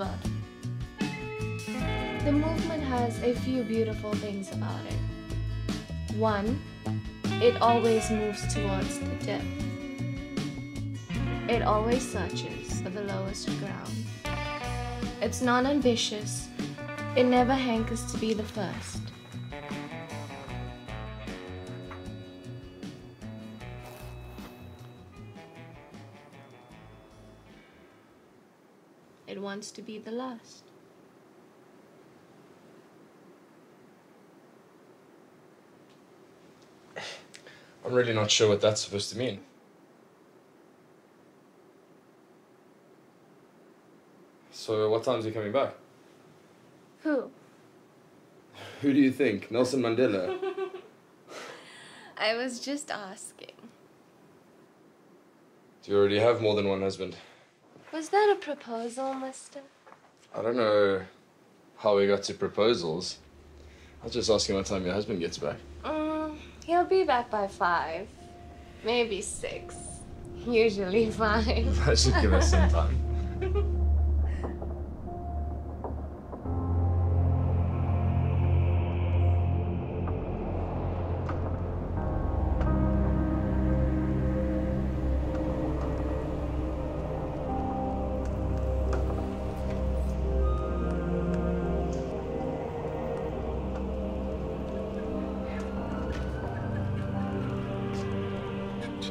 However, the movement has a few beautiful things about it. One, it always moves towards the depth. It always searches for the lowest ground. It's non-ambitious. It never hankers to be the first. It wants to be the last. I'm really not sure what that's supposed to mean. So what time is he coming back? Who? Who do you think? Nelson Mandela? I was just asking. Do you already have more than one husband? Was that a proposal, mister? I don't know how we got to proposals. I was just asking what time your husband gets back. He'll be back by 5. Maybe 6. Usually 5. That should give us some time.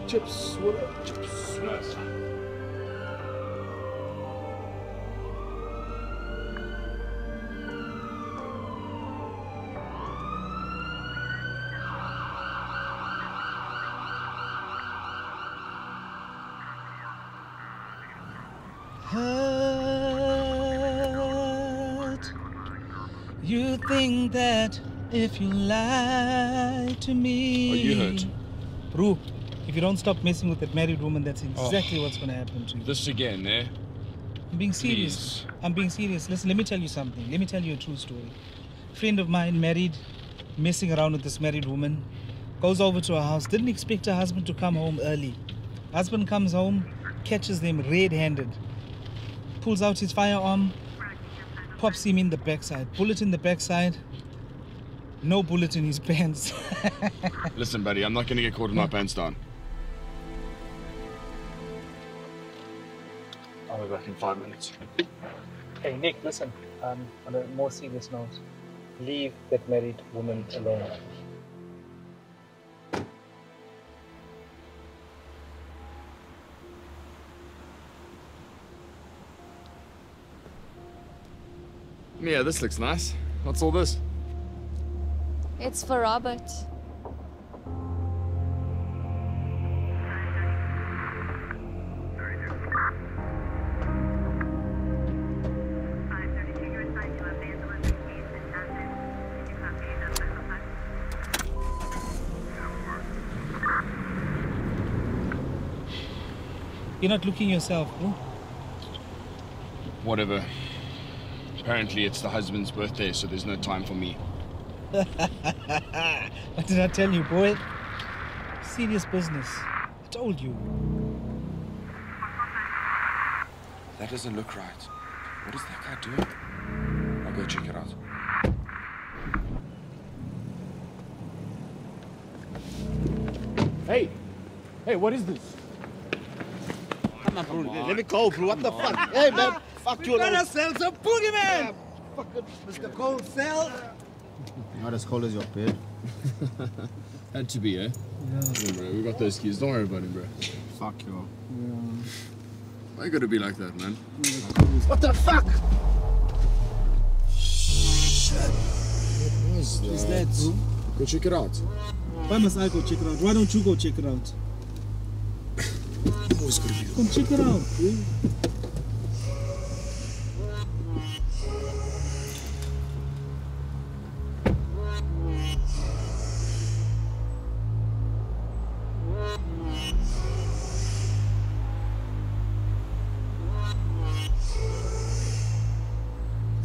Chips, what up, Chips? Nice. Hurt. You think that if you lie to me. Are you hurt? Bro, if you don't stop messing with that married woman, that's exactly what's going to happen to you. This again, eh? I'm being serious. Please. I'm being serious. Listen, let me tell you something. Let me tell you a true story. A friend of mine married, messing around with this married woman, goes over to her house, didn't expect her husband to come home early. Husband comes home, catches them red-handed, pulls out his firearm, pops him in the backside. Bullet in the backside, no bullet in his pants. Listen, buddy, I'm not going to get caught with my pants down. I'll be back in 5 minutes. Hey, Nick, listen. On a more serious note, leave that married woman alone. Yeah, this looks nice. What's all this? It's for Robert. You're not looking yourself, bro. Whatever. Apparently it's the husband's birthday, so there's no time for me. What did I tell you, boy? Serious business. I told you. That doesn't look right. What is that guy doing? I'll go check it out. Hey! Hey, what is this? Come on, bro. Let me go, bro. What the fuck? Hey, man. Fuck you. Gotta sell some boogeyman! Fucking Mr. Cold Cell. Not as cold as your bed. Had to be, eh? Yeah, bro. We got those keys. Don't worry about him, bro. Fuck you. Why you gotta be like that, man? What the fuck? What is that? Bro? Go check it out. Why must I go check it out? Why don't you go check it out? Always gotta be Come check it out, bro.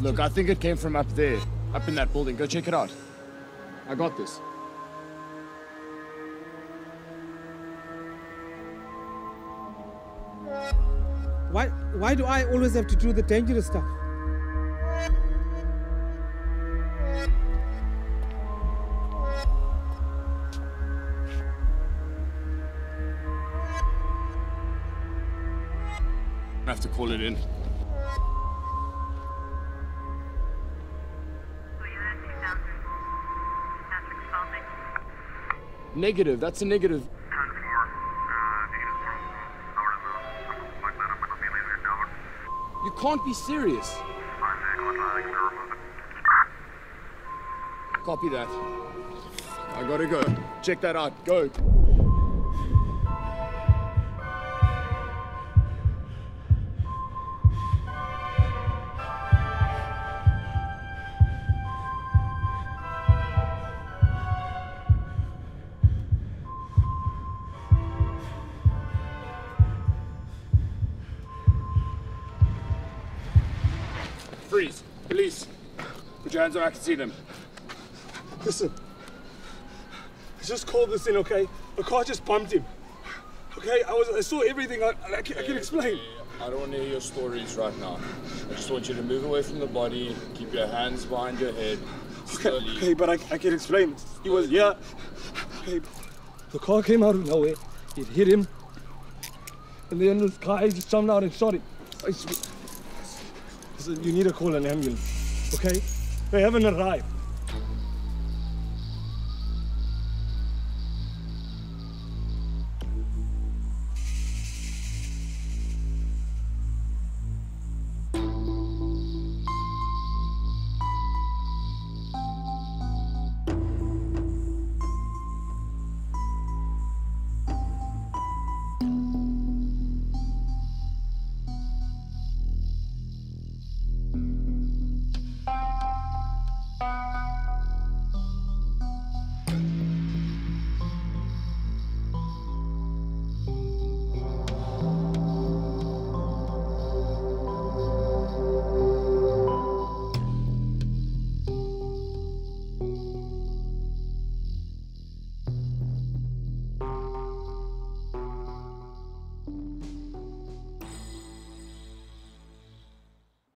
Look, I think it came from up there. Up in that building. Go check it out. I got this. Why do I always have to do the dangerous stuff? have to call it in. Negative, that's a negative. You can't be serious. Copy that. I gotta go. Check that out. Go. Freeze. Police. Put your hands on. I can see them. Listen. I just called this in, okay? The car just bumped him. Okay, I saw everything. I can explain. I don't want to hear your stories right now. I just want you to move away from the body, keep your hands behind your head, slowly. Okay, but I can explain. He was here. Okay, the car came out of nowhere. It hit him. And then this guy just jumped out and shot him. Listen, you need to call an ambulance, okay? They haven't arrived.